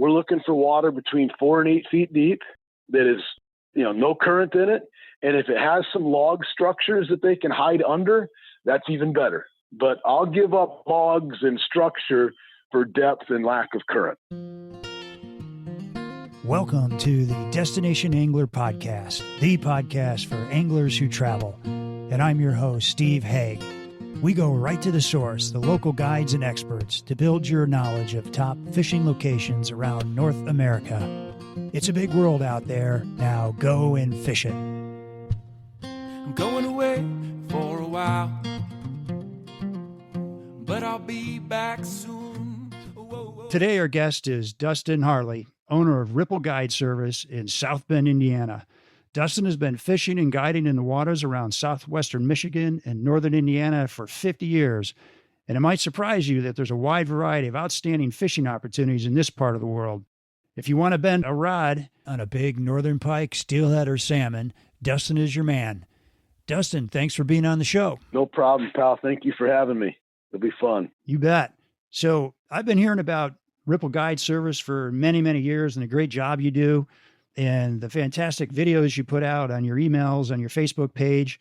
we're looking for water between 4 and 8 feet deep that is, no current in it. And if it has some log structures that they can hide under, that's even better. But I'll give up logs and structure for depth and lack of current. Welcome to the Destination Angler Podcast, the podcast for anglers who travel. And I'm your host, Steve Haig. We go right to the source, the local guides and experts, to build your knowledge of top fishing locations around North America. It's a big world out there. Now go and fish it. I'm going away for a while, but I'll be back soon. Whoa. Today our guest is Dustin Harley, owner of Ripple Guide Service in South Bend, Indiana. Dustin has been fishing and guiding in the waters around southwestern Michigan and northern Indiana for 50 years. And it might surprise you that there's a wide variety of outstanding fishing opportunities in this part of the world. If you want to bend a rod on a big northern pike, steelhead, or salmon, Dustin is your man. Dustin, thanks for being on the show. No problem, pal. Thank you for having me. It'll be fun. You bet. So I've been hearing about Ripple Guide Service for many, many years and the great job you do and the fantastic videos you put out on your emails, on your Facebook page,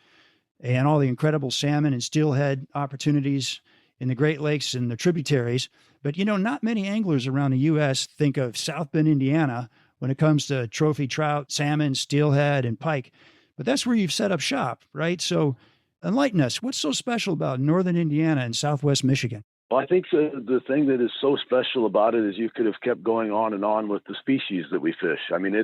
and all the incredible salmon and steelhead opportunities in the Great Lakes and the tributaries. But, not many anglers around the U.S. think of South Bend, Indiana, when it comes to trophy trout, salmon, steelhead, and pike. But that's where you've set up shop, right? So enlighten us. What's so special about northern Indiana and southwest Michigan? Well, I think the thing that is so special about it is you could have kept going on and on with the species that we fish. I mean,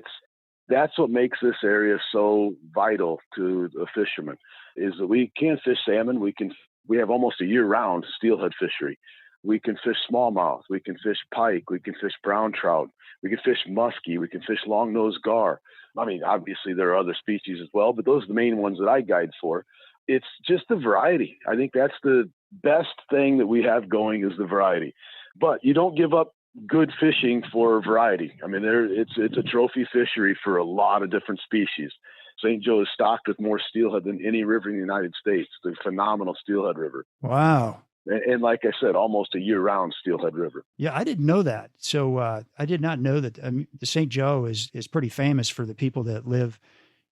that's what makes this area so vital to a fisherman, is that we can fish salmon. We have almost a year-round steelhead fishery. We can fish smallmouth. We can fish pike. We can fish brown trout. We can fish muskie. We can fish longnose gar. I mean, obviously there are other species as well, but those are the main ones that I guide for. It's just the variety. I think that's the best thing that we have going, is the variety. But you don't give up good fishing for variety. I mean, it's a trophy fishery for a lot of different species. St. Joe is stocked with more steelhead than any river in the United States. It's a phenomenal steelhead river. Wow. And like I said, almost a year-round steelhead river. Yeah, I didn't know that. So I did not know that the St. Joe is pretty famous for the people that live,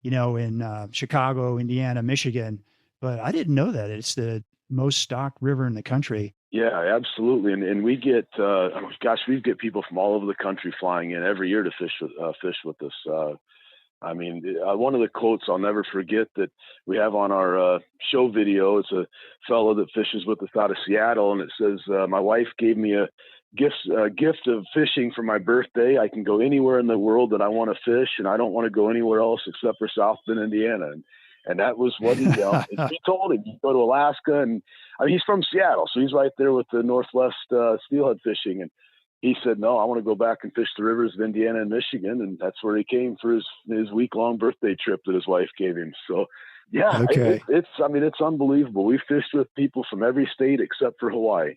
in Chicago, Indiana, Michigan. But I didn't know that. It's the most stocked river in the country. Yeah, absolutely. And we get, we get people from all over the country flying in every year to fish with us. One of the quotes I'll never forget that we have on our show video, it's a fellow that fishes with us out of Seattle, and it says, my wife gave me a gift of fishing for my birthday. I can go anywhere in the world that I want to fish, and I don't want to go anywhere else except for South Bend, Indiana. And that was what he told him. You go to Alaska, and he's from Seattle, so he's right there with the Northwest steelhead fishing. And he said, no, I want to go back and fish the rivers of Indiana and Michigan. And that's where he came for his week-long birthday trip that his wife gave him. So, yeah, okay. It's unbelievable. We fished with people from every state except for Hawaii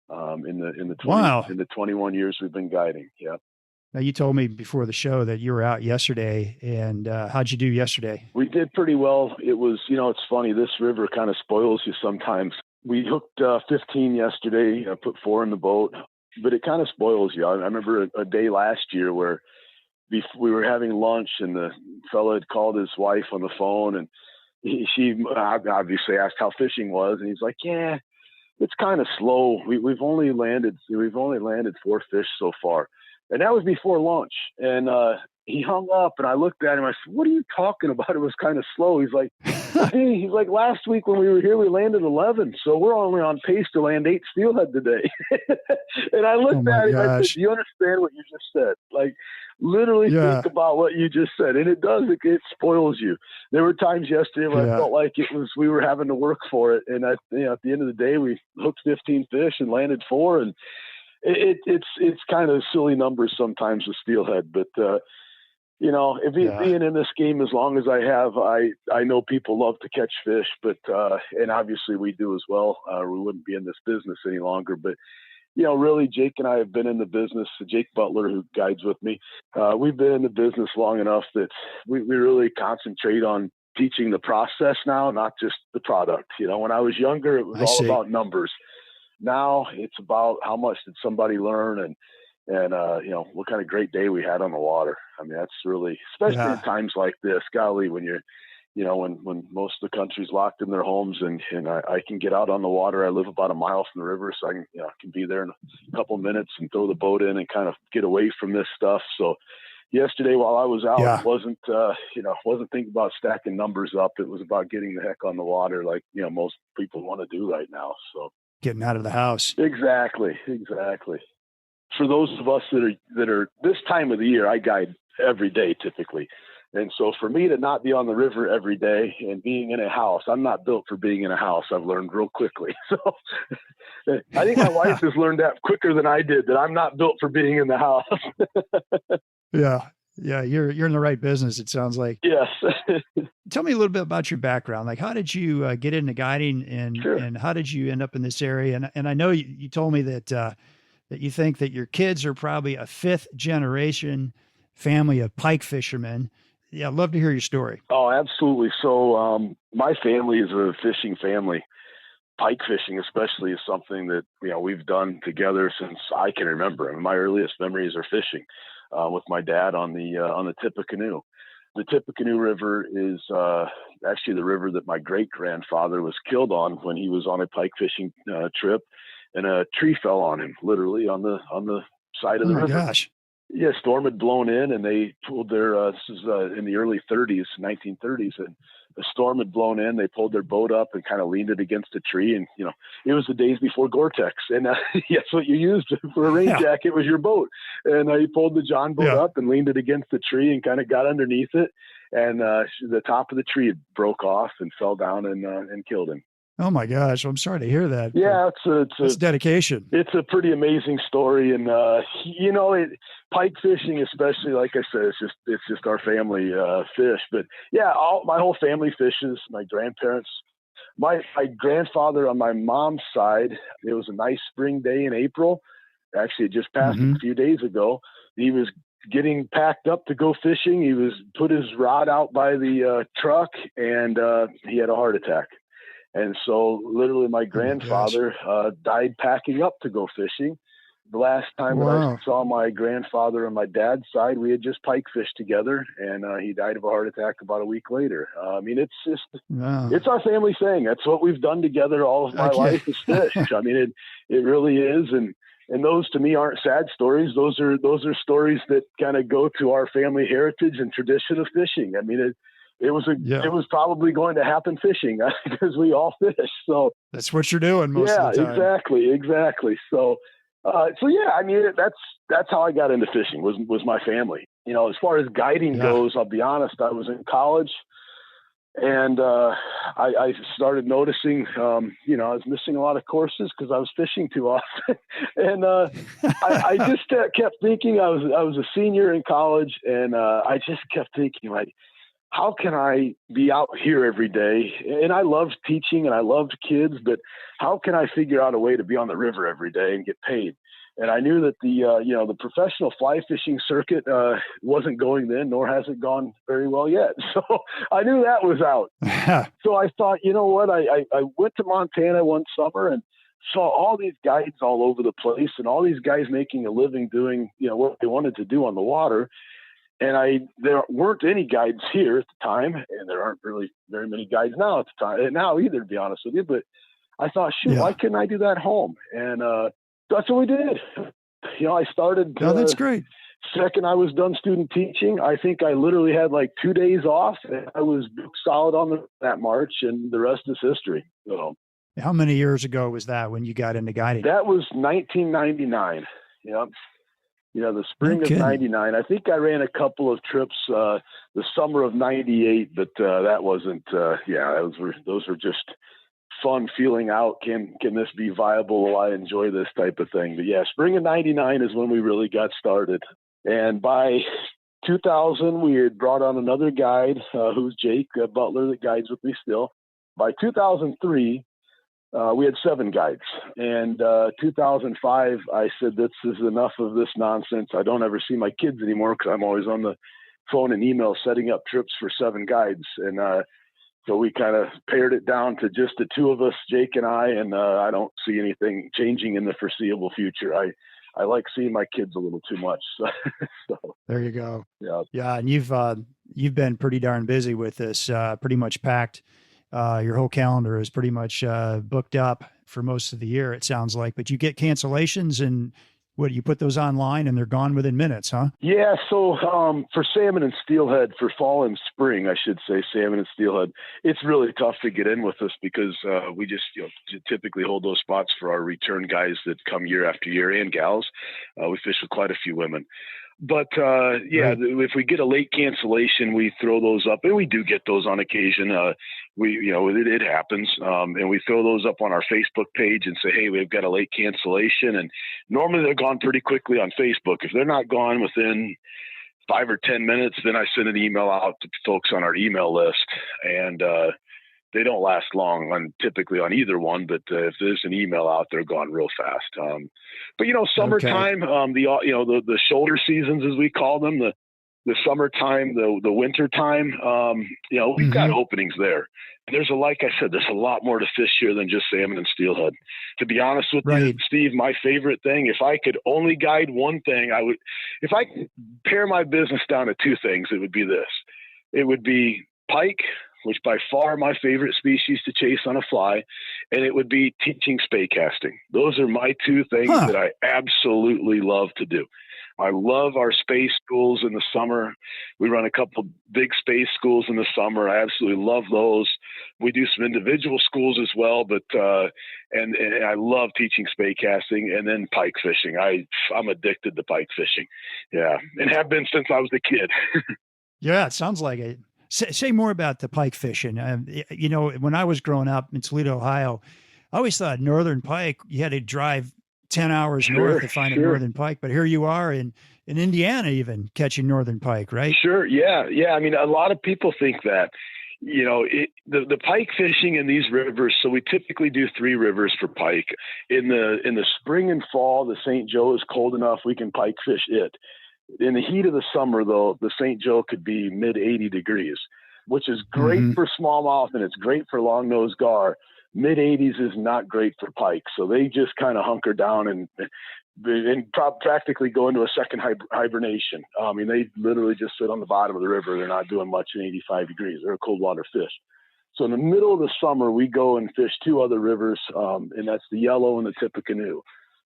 in the 21 years we've been guiding. Yeah. Now, you told me before the show that you were out yesterday, and how'd you do yesterday? We did pretty well. It was, it's funny, this river kind of spoils you sometimes. We hooked 15 yesterday, put 4 in the boat, but it kind of spoils you. I remember a day last year where we were having lunch, and the fellow had called his wife on the phone, and she obviously asked how fishing was, and he's like, yeah, it's kind of slow. We've only landed 4 fish so far. And that was before lunch. And he hung up, and I looked at him. I said, what are you talking about? It was kind of slow. He's like, last week when we were here, we landed 11. So we're only on pace to land 8 steelhead today. And I looked at him. I said, do you understand what you just said? Like, literally think about what you just said. And it does. It spoils you. There were times yesterday where I felt like we were having to work for it. And at the end of the day, we hooked 15 fish and landed 4. And it's kind of silly numbers sometimes with steelhead, but being in this game as long as I have, I know people love to catch fish, but and obviously we do as well. We wouldn't be in this business any longer, but really Jake and I have been in the business. Jake Butler, who guides with me, we've been in the business long enough that we really concentrate on teaching the process now, not just the product. When I was younger, it was all about numbers. Now it's about how much did somebody learn, and and what kind of great day we had on the water. I mean, that's really, especially in times like this, golly, when you're, when most of the country's locked in their homes, and I can get out on the water. I live about a mile from the river, so I can be there in a couple of minutes and throw the boat in and kind of get away from this stuff. So yesterday, while I was out, wasn't thinking about stacking numbers up. It was about getting the heck on the water, like most people want to do right now. So getting out of the house. Exactly. For those of us that are this time of the year, I guide every day typically. And so for me to not be on the river every day and being in a house, I'm not built for being in a house. I've learned real quickly. So I think my wife has learned that quicker than I did, that I'm not built for being in the house. Yeah. You're in the right business, it sounds like. Yes. Tell me a little bit about your background. Like, how did you get into guiding, and how did you end up in this area? And I know you told me that you think that your kids are probably a 5th generation family of pike fishermen. Yeah, I'd love to hear your story. Oh, absolutely. So my family is a fishing family. Pike fishing especially is something that we've done together since I can remember. I mean, my earliest memories are fishing with my dad on the Tippecanoe. The Tippecanoe River is actually the river that my great-grandfather was killed on when he was on a pike fishing trip, and a tree fell on him, literally on the side of the river. Oh my gosh. Yeah, storm had blown in, and they pulled their, this is in the early 1930s, and the storm had blown in. They pulled their boat up and kind of leaned it against a tree. And, it was the days before Gore-Tex. And that's what you used for a rain jacket, was your boat. And he pulled the John boat up and leaned it against the tree and kind of got underneath it. And the top of the tree broke off and fell down and killed him. Oh my gosh. I'm sorry to hear that. Yeah. It's dedication. It's a pretty amazing story. And, pike fishing, especially, like I said, it's just our family fish. But yeah, my whole family fishes. My grandparents, my grandfather on my mom's side, it was a nice spring day in April. Actually, it just passed a few days ago. He was getting packed up to go fishing. He was put his rod out by the truck, and he had a heart attack. And so literally my grandfather died packing up to go fishing. The last time that I saw my grandfather on my dad's side, we had just pike fished together, and he died of a heart attack about a week later. I mean, it's just, it's our family thing. That's what we've done together all of my life is fish. I mean, it really is. And those to me aren't sad stories. Those are stories that kind of go to our family heritage and tradition of fishing. I mean, it was probably going to happen fishing because we all fish. So that's what you're doing most of the time. Exactly. So yeah, I mean, that's how I got into fishing was my family. As far as guiding goes, I'll be honest, I was in college, and I started noticing, I was missing a lot of courses because I was fishing too often. And I just kept thinking, I was a senior in college, and I just kept thinking, like, how can I be out here every day? And I loved teaching and I loved kids, but how can I figure out a way to be on the river every day and get paid? And I knew that the professional fly fishing circuit wasn't going then, nor has it gone very well yet. So I knew that was out. So I thought, you know what? I went to Montana one summer and saw all these guides all over the place, and all these guys making a living doing, what they wanted to do on the water. And there weren't any guides here at the time, and there aren't really very many guides now at the time, now either, to be honest with you. But I thought, why couldn't I do that at home? And that's what we did. I started. Oh, that's great. Second, I was done student teaching. I think I literally had like 2 days off, and I was solid on that March, and the rest is history. So, how many years ago was that when you got into guiding? That was 1999. Yep. The spring of 99. I think I ran a couple of trips the summer of 98, but that wasn't, those were just fun, feeling out. Can this be viable? Will I enjoy this type of thing? But yeah, spring of 99 is when we really got started. And by 2000, we had brought on another guide, who's Jake Butler, that guides with me still. By 2003, we had 7 guides, and 2005, I said, this is enough of this nonsense. I don't ever see my kids anymore because I'm always on the phone and email setting up trips for 7 guides. And so we kind of pared it down to just the 2 of us, Jake and I don't see anything changing in the foreseeable future. I like seeing my kids a little too much. So There you go. yeah. Yeah. And you've been pretty darn busy with this, pretty much packed. Your whole calendar is pretty much, booked up for most of the year, it sounds like, but you get cancellations and what, you put those online and they're gone within minutes, huh? Yeah, so for salmon and steelhead, for fall and spring, I should say, salmon and steelhead, it's really tough to get in with us because we just typically hold those spots for our return guys that come year after year, and gals. We fish with quite a few women. But Right. if we get a late cancellation, we throw those up, and we do get those on occasion. It happens, and we throw those up on our Facebook page and say, hey, we've got a late cancellation. And normally they're gone pretty quickly on Facebook. If they're not gone within 5 or 10 minutes, then I send an email out to folks on our email list, and they don't last long typically on either one, but if there's an email out, they're gone real fast. But summertime, the shoulder seasons, as we call them, the summertime, the winter time, we've got openings there. And like I said, there's a lot more to fish here than just salmon and steelhead. To be honest with you, Steve, my favorite thing, if I could only guide one thing, if I could pare my business down to two things, it would be this. It would be pike, which by far my favorite species to chase on a fly, and it would be teaching spay casting. Those are my two things that I absolutely love to do. I love our space schools in the summer. We run a couple big space schools in the summer. I absolutely love those. We do some individual schools as well, but and I love teaching spay casting, and then pike fishing. I'm addicted to pike fishing. Yeah, and have been since I was a kid. Yeah, it sounds like it. Say more about the pike fishing. When I was growing up in Toledo, Ohio, I always thought northern pike, you had to drive 10 hours north to find a northern pike. But here you are in Indiana, even catching northern pike, right? Sure. Yeah. Yeah. I mean, a lot of people think that, the pike fishing in these rivers. So we typically do 3 rivers for pike. In the spring and fall, the St. Joe is cold enough we can pike fish it. In the heat of the summer, though, the St. Joe could be mid 80 degrees, which is great for smallmouth, and it's great for longnose gar. Mid 80s is not great for pike. So they just kind of hunker down and practically go into a second hibernation. They literally just sit on the bottom of the river. They're not doing much in 85 degrees. They're a cold water fish. So in the middle of the summer, we go and fish 2 other rivers, and that's the Yellow and the Tippecanoe.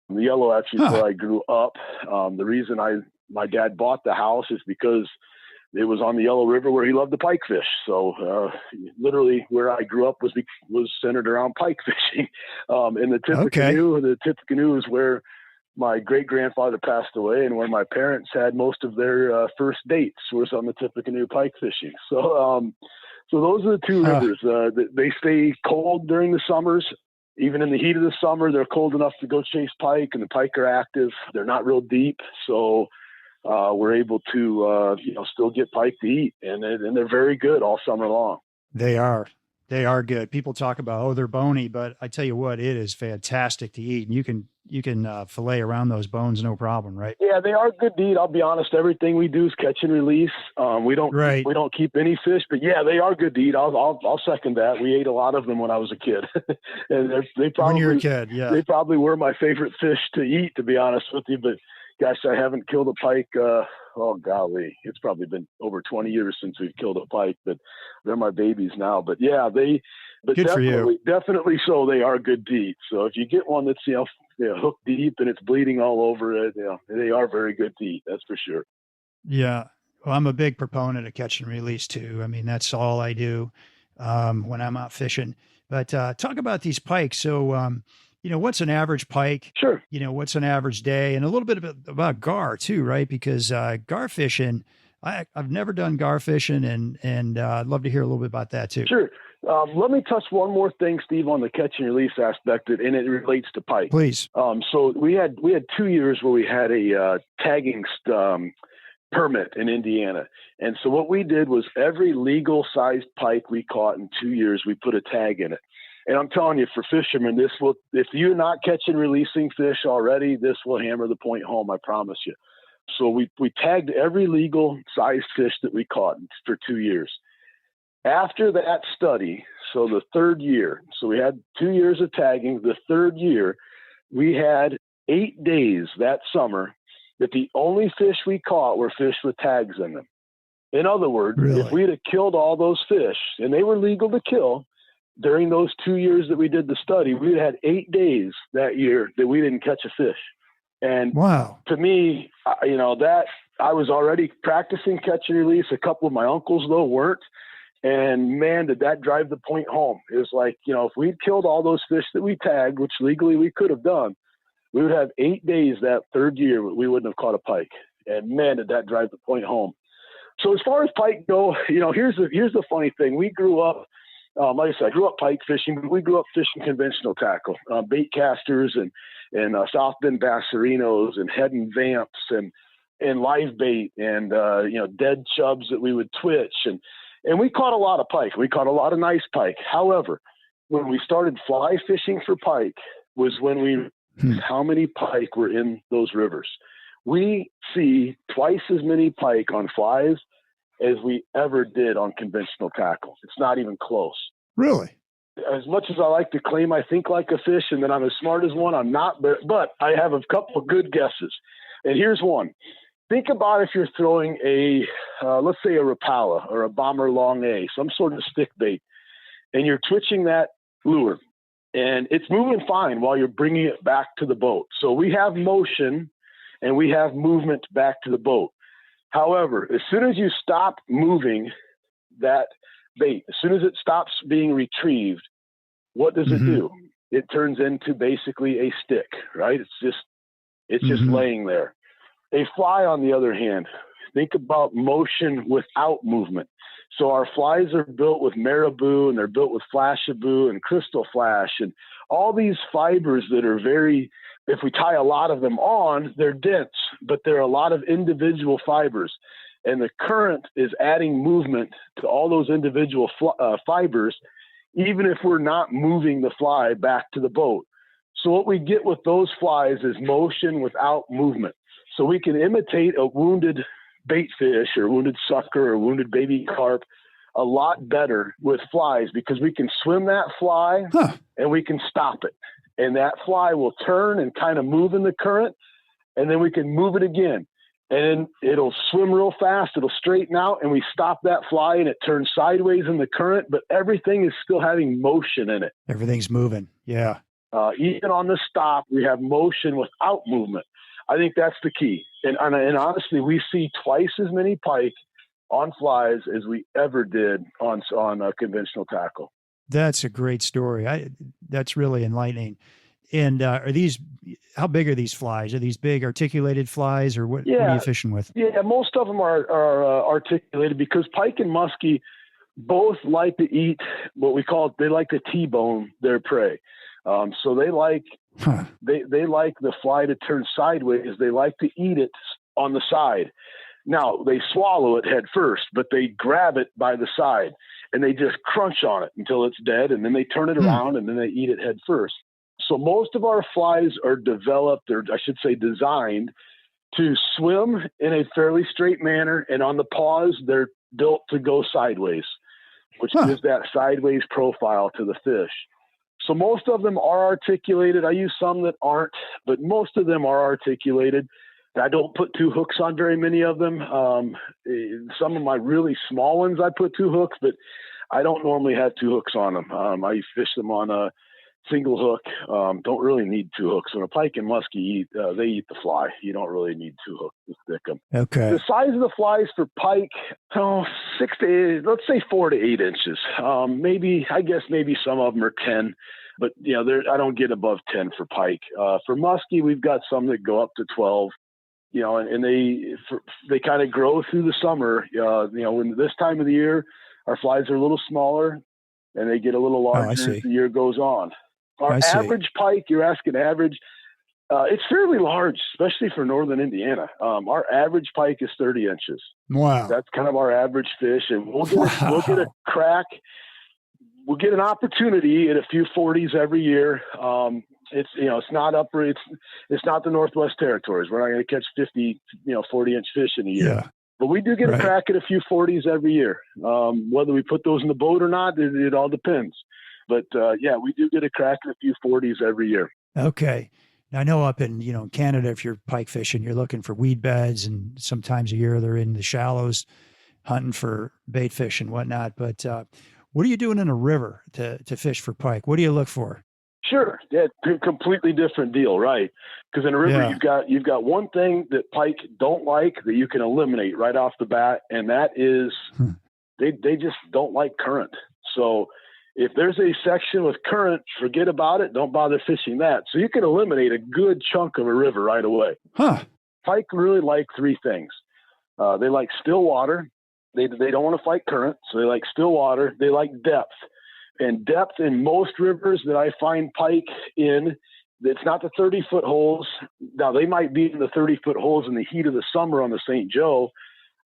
The Yellow actually is where I grew up. The reason my dad bought the house is because it was on the Yellow River where he loved to pike fish. So literally where I grew up was centered around pike fishing. In the Tippecanoe is where my great-grandfather passed away and where my parents had most of their first dates was on the Tippecanoe pike fishing. So those are the 2 rivers. They stay cold during the summers. Even in the heat of the summer, they're cold enough to go chase pike, and the pike are active. They're not real deep, so we're able to still get pike to eat, and they're very good all summer long. They are good. People talk about, they're bony, but I tell you what, it is fantastic to eat. And you can fillet around those bones, no problem, right? Yeah, they are good to eat. I'll be honest. Everything we do is catch and release. We don't keep any fish, but yeah, they are good to eat. I'll second that. We ate a lot of them when I was a kid, and they probably when you were a kid, yeah, they probably were my favorite fish to eat, to be honest with you. But gosh, I haven't killed a pike. Golly, it's probably been over 20 years since we've killed a pike, but they're my babies now. But yeah, good definitely so. They are good to eat. So if you get one that's, hooked deep and it's bleeding all over it, they are very good to eat. That's for sure. Yeah. Well, I'm a big proponent of catch and release too. I mean, that's all I do, when I'm out fishing, but, talk about these pikes. So, what's an average pike? Sure. What's an average day, and a little bit about gar too, right? Because gar fishing, I've never done gar fishing, and I'd love to hear a little bit about that too. Sure. Let me touch one more thing, Steve, on the catch and release aspect, and it relates to pike. Please. So we had 2 years where we had a tagging permit in Indiana, and so what we did was every legal sized pike we caught in 2 years, we put a tag in it. And I'm telling you, for fishermen, if you're not catching releasing fish already, this will hammer the point home, I promise you. So we tagged every legal sized fish that we caught for 2 years. After that study, so the third year, so we had 2 years of tagging, the third year, we had 8 days that summer that the only fish we caught were fish with tags in them. In other words, Really? if we'd have killed all those fish, and they were legal to kill during those 2 years that we did the study, we'd had 8 days that year that we didn't catch a fish. And wow. To me, that I was already practicing catch and release. A couple of my uncles, though, weren't. And man, did that drive the point home. It was like, if we'd killed all those fish that we tagged, which legally we could have done, we would have 8 days that third year we wouldn't have caught a pike. And man, did that drive the point home. So as far as pike go, here's the funny thing. We grew up, like I said, I grew up pike fishing, but we grew up fishing conventional tackle, bait casters and South Bend basserinos and head and vamps and live bait and, dead chubs that we would twitch. And we caught a lot of pike. We caught a lot of nice pike. However, when we started fly fishing for pike was when we how many pike were in those rivers. We see twice as many pike on flies as we ever did on conventional tackle. It's not even close. Really? As much as I like to claim I think like a fish and that I'm as smart as one, I'm not, but I have a couple of good guesses. And here's one. Think about if you're throwing let's say a Rapala or a Bomber Long A, some sort of stick bait, and you're twitching that lure, and it's moving fine while you're bringing it back to the boat. So we have motion and we have movement back to the boat. However, as soon as you stop moving that bait, as soon as it stops being retrieved, what does it do? It turns into basically a stick, right? It's just laying there. A fly, on the other hand, think about motion without movement. So our flies are built with marabou, and they're built with flashabou and crystal flash, and all these fibers that are very, if we tie a lot of them on, they're dense, but they're a lot of individual fibers. And the current is adding movement to all those individual fibers, even if we're not moving the fly back to the boat. So what we get with those flies is motion without movement. So we can imitate a wounded bait fish or wounded sucker or wounded baby carp a lot better with flies because we can swim that fly and we can stop it. And that fly will turn and kind of move in the current, and then we can move it again. And it'll swim real fast, it'll straighten out, and we stop that fly and it turns sideways in the current, but everything is still having motion in it. Everything's moving. Yeah. Even on the stop, we have motion without movement. I think that's the key. And honestly, we see twice as many pike on flies as we ever did on conventional tackle. That's a great story. That's really enlightening. And how big are these flies? Are these big articulated flies, or what are you fishing with? Yeah, most of them are articulated because pike and muskie both like to eat they like to T-bone their prey. So they like they like the fly to turn sideways. They like to eat it on the side. Now they swallow it head first, but they grab it by the side and they just crunch on it until it's dead, and then they turn it around and then they eat it head first. So most of our flies are developed, or I should say designed, to swim in a fairly straight manner, and on the paws they're built to go sideways, which gives that sideways profile to the fish. So most of them are articulated. I use some that aren't, but most of them are articulated. I don't put two hooks on very many of them. Some of my really small ones, I put two hooks, but I don't normally have two hooks on them. I fish them on a single hook. Don't really need two hooks. When a pike and muskie they eat the fly. You don't really need two hooks to stick them. Okay. The size of the flies for pike, 6 to 8, let's say 4 to 8 inches. Maybe some of them are 10, but I don't get above 10 for pike. For muskie, we've got some that go up to 12. And they kind of grow through the summer. When this time of the year, our flies are a little smaller and they get a little larger as the year goes on. Our average pike, you're asking average, it's fairly large, especially for northern Indiana. Our average pike is 30 inches. Wow. That's kind of our average fish. And we'll get a crack. We'll get an opportunity at a few 40s every year. It's not it's not the Northwest Territories. We're not going to catch 50, 40-inch fish in a year. Yeah. But we do get a crack at a few 40s every year. Whether we put those in the boat or not, it all depends. But we do get a crack at a few 40s every year. Okay. I know up in, Canada, if you're pike fishing, you're looking for weed beds, and sometimes a year they're in the shallows hunting for bait fish and whatnot. But what are you doing in a river to fish for pike? What do you look for? Sure. Yeah, completely different deal, right? Because in a river, you've got one thing that pike don't like that you can eliminate right off the bat, and that is they just don't like current. So if there's a section with current, forget about it. Don't bother fishing that. So you can eliminate a good chunk of a river right away. Huh. Pike really like three things. They like still water. They don't want to fight current, so they like still water. They like depth. And depth in most rivers that I find pike in, it's not the 30-foot holes. Now, they might be in the 30-foot holes in the heat of the summer on the St. Joe.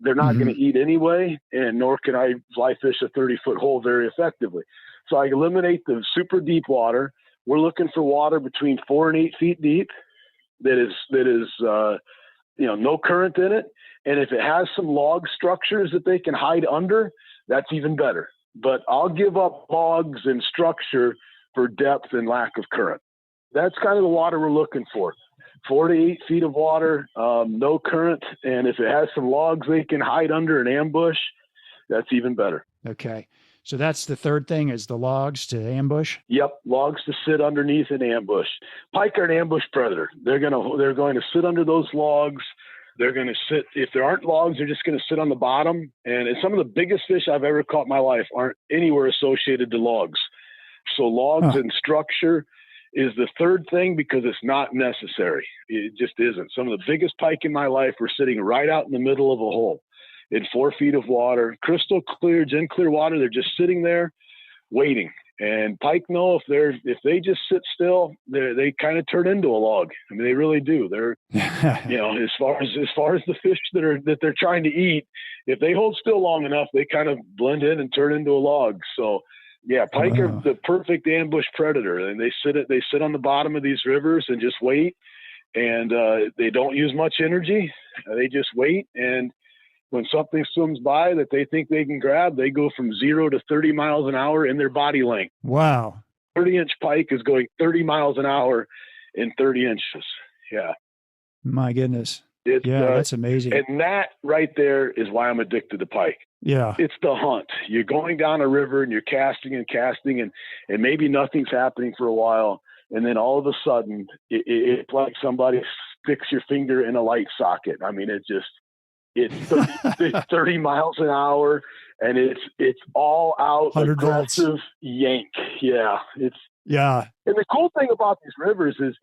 They're not going to eat anyway, and nor can I fly fish a 30-foot hole very effectively. So I eliminate the super deep water. We're looking for water between 4 and 8 feet deep that is no current in it. And if it has some log structures that they can hide under, that's even better. But I'll give up logs and structure for depth and lack of current. That's kind of the water we're looking for. 4 to 8 feet of water, no current. And if it has some logs they can hide under and ambush, that's even better. Okay. So that's the third thing, is the logs to ambush? Yep. Logs to sit underneath and ambush. Pike are an ambush predator. They're going to sit under those logs. They're going to sit, if there aren't logs, they're just going to sit on the bottom. And some of the biggest fish I've ever caught in my life aren't anywhere associated to logs. So logs and structure is the third thing because it's not necessary. It just isn't. Some of the biggest pike in my life were sitting right out in the middle of a hole in 4 feet of water, crystal clear, gin clear water. They're just sitting there waiting. And pike know if they just sit still, they kind of turn into a log. I mean, they really do. They're, as far as the fish that they're trying to eat, if they hold still long enough, they kind of blend in and turn into a log. So, yeah, pike are the perfect ambush predator, and they sit on the bottom of these rivers and just wait. And they don't use much energy. They just wait, and when something swims by that they think they can grab, they go from 0 to 30 miles an hour in their body length. Wow. 30-inch pike is going 30 miles an hour in 30 inches. Yeah. My goodness. That's amazing. And that right there is why I'm addicted to pike. Yeah. It's the hunt. You're going down a river and you're casting and maybe nothing's happening for a while. And then all of a sudden, it's like somebody sticks your finger in a light socket. I mean, it's 30 miles an hour, and it's all out aggressive yank. Yeah. And the cool thing about these rivers is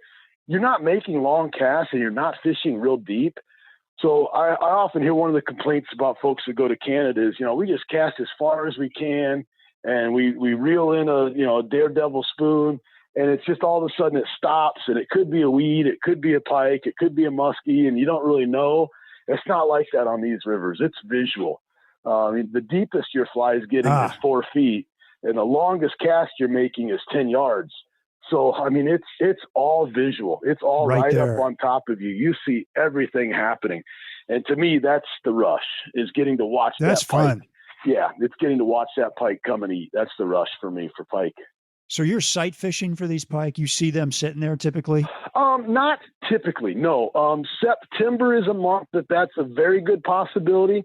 you're not making long casts and you're not fishing real deep. So I often hear one of the complaints about folks that go to Canada is, we just cast as far as we can and we reel in a daredevil spoon, and it's just all of a sudden it stops, and it could be a weed, it could be a pike, it could be a muskie, and you don't really know. It's not like that on these rivers. It's visual. The deepest your fly is getting is 4 feet, and the longest cast you're making is 10 yards. So, I mean, it's all visual. It's all right up on top of you. You see everything happening. And to me, that's the rush, is getting to watch that pike. That's fun. Yeah, it's getting to watch that pike come and eat. That's the rush for me for pike. So you're sight fishing for these pike? You see them sitting there typically? Not typically, no. September is a month that's a very good possibility.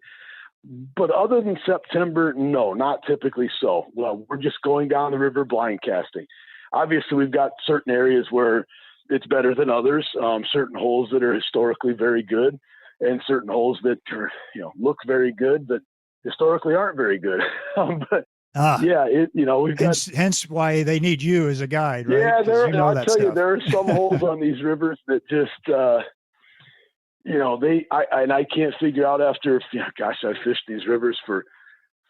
But other than September, no, not typically so. Well, we're just going down the river blind casting. Obviously, we've got certain areas where it's better than others, certain holes that are historically very good, and certain holes that are, look very good, but historically aren't very good. We've got, hence why they need you as a guide, right? Yeah, there are some holes on these rivers that just, I can't figure out after, I've fished these rivers for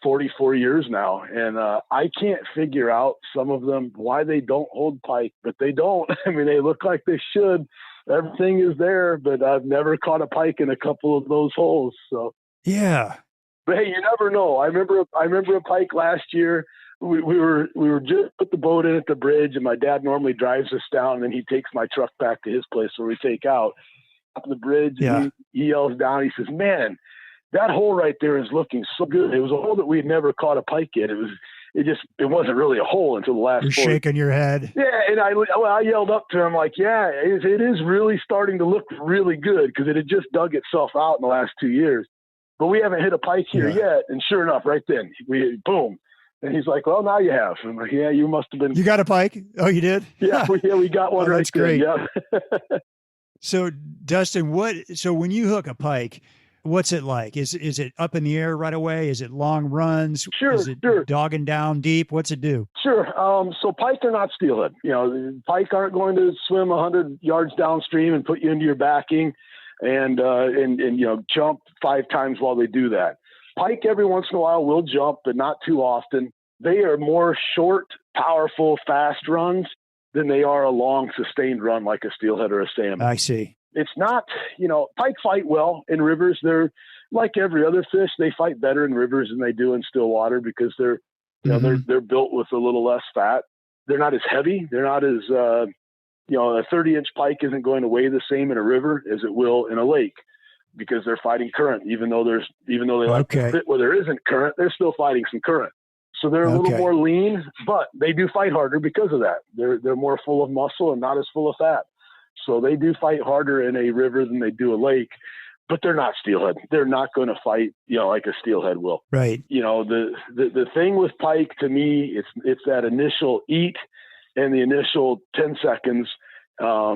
44 years now, and I can't figure out some of them why they don't hold pike, but they don't. I mean, they look like they should. Everything is there, but I've never caught a pike in a couple of those holes. So yeah. But hey, you never know. I remember a pike last year. We were just put the boat in at the bridge, and my dad normally drives us down, and then he takes my truck back to his place where we take out up the bridge. Yeah. And he yells down. He says, "Man, that hole right there is looking so good." It was a hole that we had never caught a pike in. it wasn't really a hole until the last. You're shaking your head. Yeah, and I yelled up to him like, yeah, it is really starting to look really good because it had just dug itself out in the last 2 years. But we haven't hit a pike here yet. And sure enough, right then, boom. And he's like, well, now you have. I'm like, yeah, you must have been. You got a pike? Oh, you did? Yeah, we got one right there. Yeah. So, Dustin, so when you hook a pike, what's it like? Is it up in the air right away? Is it long runs? Sure. Is it dogging down deep? What's it do? Sure. So pike are not steelhead. Pike aren't going to swim 100 yards downstream and put you into your backing and jump 5 times while they do that. Pike every once in a while will jump, but not too often. They are more short, powerful, fast runs than they are a long, sustained run like a steelhead or a salmon. I see. It's not, pike fight well in rivers. They're like every other fish. They fight better in rivers than they do in still water because they're built with a little less fat. They're not as heavy. They're not as, a 30-inch pike isn't going to weigh the same in a river as it will in a lake because they're fighting current. Even though they like to fit where there isn't current, they're still fighting some current. So they're a little more lean, but they do fight harder because of that. They're more full of muscle and not as full of fat. So they do fight harder in a river than they do a lake, but they're not steelhead. They're not going to fight, like a steelhead will. Right. The thing with pike to me, it's that initial eat and the initial 10 seconds. To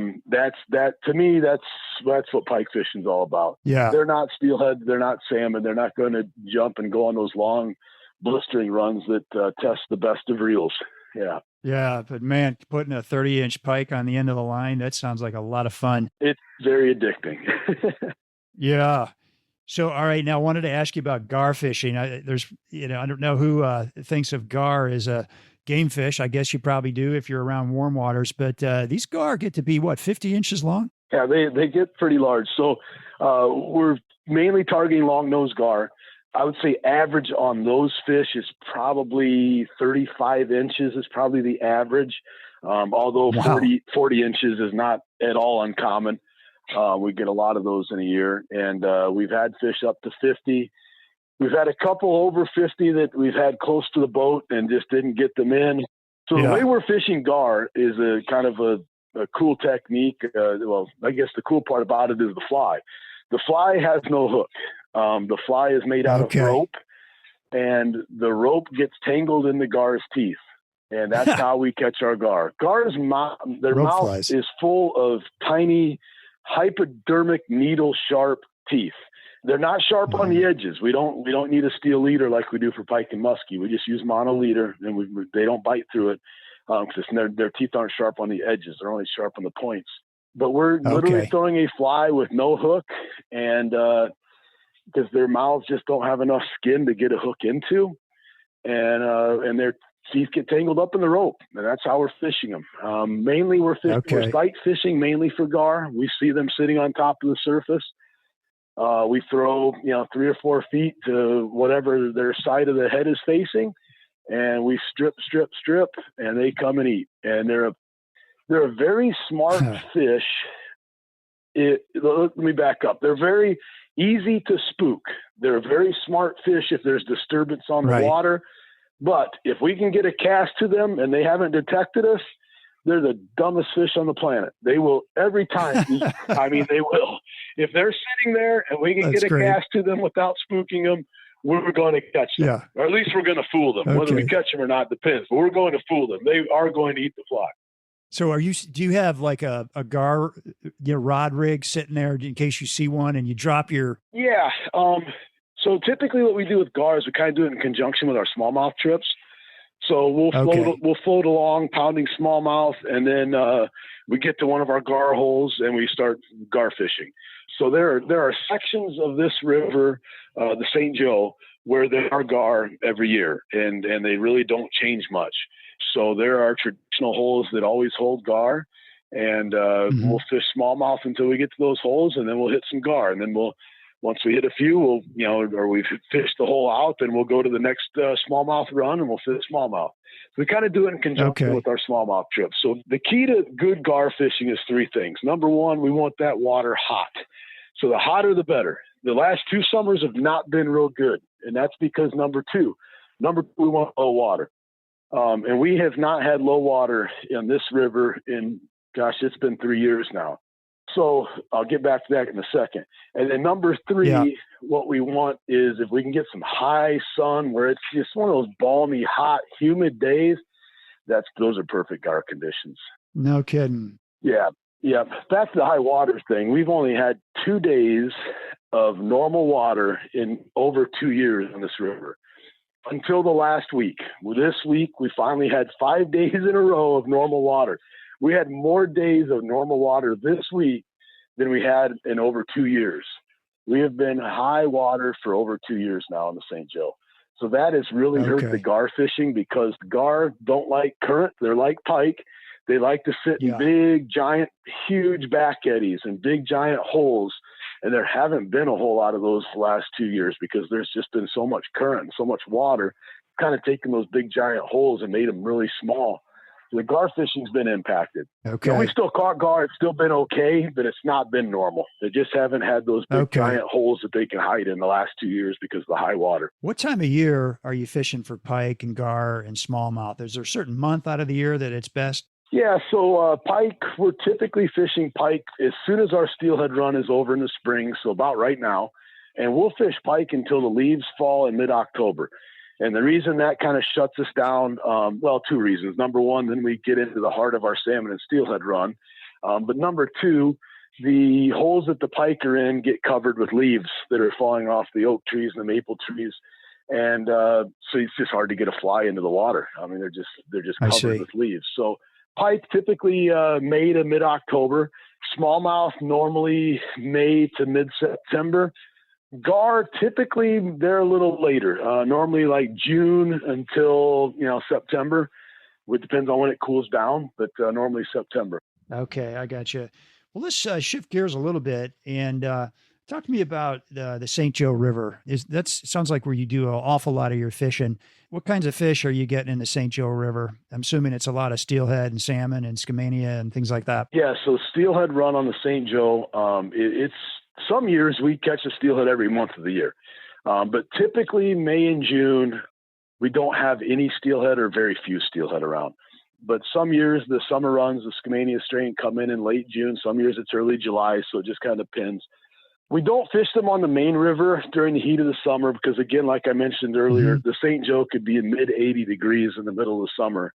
me, that's what pike fishing is all about. Yeah. They're not steelhead. They're not salmon. They're not going to jump and go on those long blistering runs that test the best of reels. Yeah. Yeah. But man, putting a 30-inch pike on the end of the line, that sounds like a lot of fun. It's very addicting. Yeah. So, all right. Now I wanted to ask you about gar fishing. I don't know who thinks of gar as a game fish. I guess you probably do if you're around warm waters, but these gar get to be 50 inches long? Yeah, they get pretty large. So we're mainly targeting longnose gar. I would say average on those fish is probably 35 inches is probably the average. Although 40 inches is not at all uncommon. We get a lot of those in a year, and we've had fish up to 50. We've had a couple over 50 that we've had close to the boat and just didn't get them in. So the way we're fishing gar is a kind of a cool technique. I guess the cool part about it is the fly. The fly has no hook. The fly is made out of rope, and the rope gets tangled in the gar's teeth. And that's how we catch our gar. Gar's mouth is full of tiny hypodermic needle sharp teeth. They're not sharp on the edges. We don't need a steel leader like we do for pike and muskie. We just use mono-leader, and they don't bite through it because their teeth aren't sharp on the edges. They're only sharp on the points. But we're literally throwing a fly with no hook, and because their mouths just don't have enough skin to get a hook into, and their teeth get tangled up in the rope, and that's how we're fishing them. Mainly we're sight fishing mainly for gar. We see them sitting on top of the surface. We throw 3 or 4 feet to whatever their side of the head is facing, and we strip, and they come and eat. And they're a very smart fish. Let me back up. They're very easy to spook. They're a very smart fish if there's disturbance on the water. But if we can get a cast to them and they haven't detected us, they're the dumbest fish on the planet. They will every time eat. I mean, they will. If they're sitting there and we can get a cast to them without spooking them, we're going to catch them. Yeah. Or at least we're going to fool them. Whether we catch them or not depends. But we're going to fool them. They are going to eat the fly. So do you have like a gar rod rig sitting there in case you see one and you drop your... Yeah. So typically what we do with gar is we kind of do it in conjunction with our smallmouth trips. So we'll float along pounding smallmouth, and then we get to one of our gar holes and we start gar fishing. So there are sections of this river, the St. Joe, where there are gar every year, and they really don't change much. So there are traditional holes that always hold gar, and we'll fish smallmouth until we get to those holes, and then we'll hit some gar, and then once we hit a few, or we've fished the hole out, then we'll go to the next smallmouth run and we'll fish smallmouth. So we kind of do it in conjunction with our smallmouth trips. So the key to good gar fishing is 3 things. Number 1, we want that water hot. So the hotter, the better. The last 2 summers have not been real good. And that's because number two, we want low water. And we have not had low water in this river in, gosh, it's been 3 years now. So I'll get back to that in a second. And then number three, what we want is if we can get some high sun where it's just one of those balmy, hot, humid days, those are perfect gar conditions. No kidding. Yeah. Yeah. Back to the high water thing. We've only had 2 days of normal water in over 2 years in this river until the last week. This week, we finally had 5 days in a row of normal water. We had more days of normal water this week than we had in over 2 years. We have been high water for over 2 years now in the St. Joe. So that has really hurt the gar fishing because the gar don't like current. They're like pike. They like to sit in big, giant, huge back eddies and big, giant holes. And there haven't been a whole lot of those the last 2 years because there's just been so much current and so much water, kind of taken those big, giant holes and made them really small. So the gar fishing's been impacted. Okay. We still caught gar. It's still been okay, but it's not been normal. They just haven't had those big, giant holes that they can hide in the last 2 years because of the high water. What time of year are you fishing for pike and gar and smallmouth? Is there a certain month out of the year that it's best? Yeah, so pike, we're typically fishing pike as soon as our steelhead run is over in the spring, so about right now. And we'll fish pike until the leaves fall in mid-October. And the reason that kind of shuts us down, well, 2 reasons. Number one, then we get into the heart of our salmon and steelhead run. But number two, the holes that the pike are in get covered with leaves that are falling off the oak trees and the maple trees. And so it's just hard to get a fly into the water. I mean, they're just covered with leaves. So pike typically May to mid-October. Smallmouth normally May to mid-September. Gar, typically they're a little later, normally like June until, September. It depends on when it cools down, but normally September. Okay, I got you. Well, let's shift gears a little bit and talk to me about the St. Joe River. Sounds like where you do an awful lot of your fishing. What kinds of fish are you getting in the St. Joe River? I'm assuming it's a lot of steelhead and salmon and skamania and things like that. Yeah, so steelhead run on the St. Joe, it's some years we catch a steelhead every month of the year. But typically May and June, we don't have any steelhead or very few steelhead around. But some years the summer runs, the skamania strain come in late June. Some years it's early July, so it just kind of depends. We don't fish them on the main river during the heat of the summer because, again, like I mentioned earlier, the St. Joe could be in mid-80 degrees in the middle of the summer.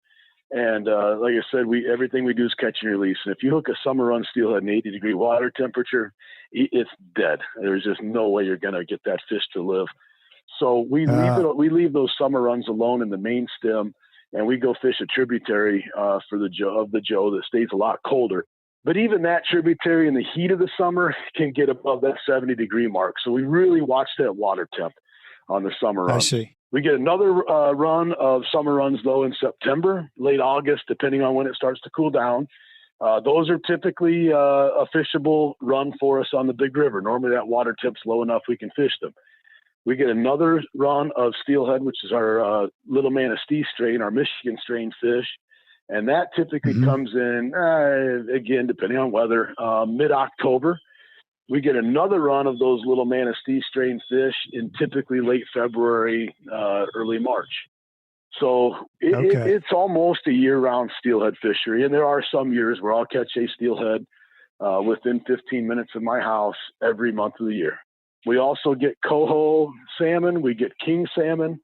And like I said, everything we do is catch and release. And if you hook a summer run steelhead in 80-degree water temperature, it's dead. There's just no way you're going to get that fish to live. So we leave those summer runs alone in the main stem, and we go fish a tributary for the Joe that stays a lot colder. But even that tributary in the heat of the summer can get above that 70-degree mark. So we really watch that water temp on the summer run. I see. We get another run of summer runs, though, in September, late August, depending on when it starts to cool down. Those are typically a fishable run for us on the big river. Normally that water temp's low enough we can fish them. We get another run of steelhead, which is our Little Manistee strain, our Michigan strain fish. And that typically comes in, again, depending on weather, mid-October. We get another run of those Little Manistee strain fish in typically late February, early March. So it's almost a year-round steelhead fishery. And there are some years where I'll catch a steelhead within 15 minutes of my house every month of the year. We also get coho salmon. We get king salmon.